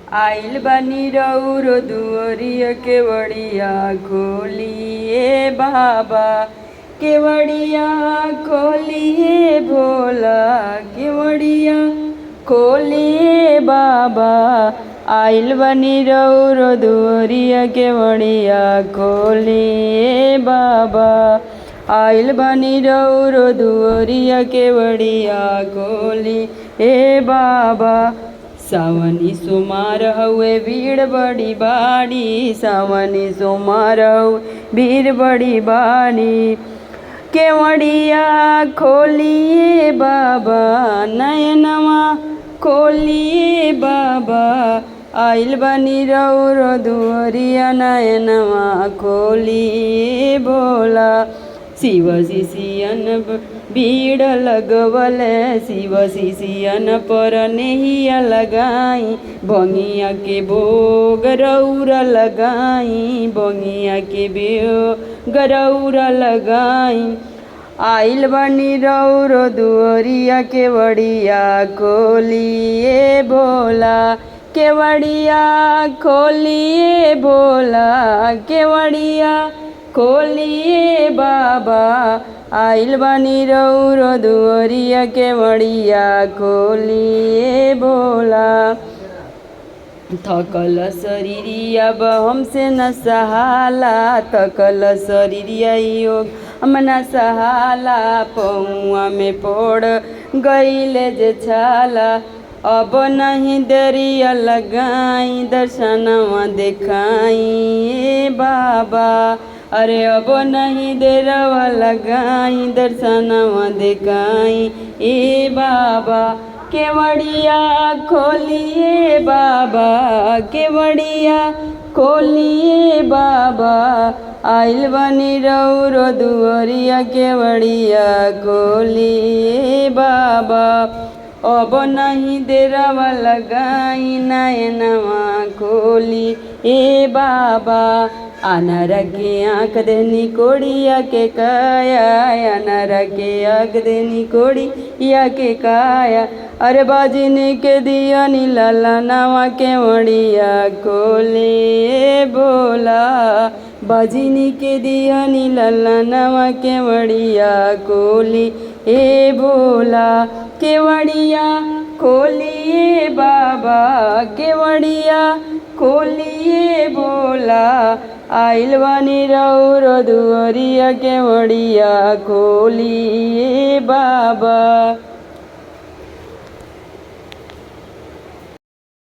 आइल बानी रउरो दुअरिया केवड़िया खोलिए बाबा, केवड़िया खोलिए भोला, केवड़िया खोलिए बाबा। आइल बानी रउरो दुअरिया केवड़िया खोलिए बाबा, आइल बानी रउरो दुअरिया केवड़िया खोलिए बाबा। सावनी सोमार हउए भीड़ बड़ी बाड़ी, सावनी सोमार हउए भीड़ बड़ी बाड़ी। केवड़िया खोलिए बाबा, नयनवा खोलिए बाबा। आइल बानी रउरो दुअरिया नयनवा खोलिए भोला। शिव शिशियन भीड़ लगवले, शिव शिशियन पर नेहिया लगाई। बंगिया के भोग रउरा लगाई, बंगिया के भोग रउरा लगाई। आइल बानी रउरो दुअरिया केवड़िया खोलिए भोला, केवड़िया खोलिए भोला, केवड़िया खोलिए बाबा। आइल बानी रउरो दुअरिया केवड़िया खोलिए भोला। थकल शरीरिया अब हमसे न सहाला, थकल शरीरिया योग हम न सहाला। पौआ में पड़ गईले जे छाला, अब नहीं देरिया लगाई, दर्शनवा देखाई बाबा। अरे अब नहीं देरवा लगाई, दर्शनवा देखाई ए बाबा। केवड़िया खोलिए बाबा, केवड़िया खोलिए बाबा। आइल बानी रउरो दुअरिया केवड़िया खोलिए बाबा। अब नहीं देरवा लगाई, नयनवा खोली ए बाबा। अनार के आँख देनी कोड़िया के काया, अनार के आँख देनी कोड़िया के काया। अरे बाजिनी के दिया नीला नवा केवड़िया खोले बोला, बाजिनी के दिया नीला नवा केवड़िया खोली ए बोला। केवड़िया खोलिए बाबा, केवड़िया खोलिए बोला। आइल बानी रउरो दुअरिया केवड़िया खोलिए बाबा।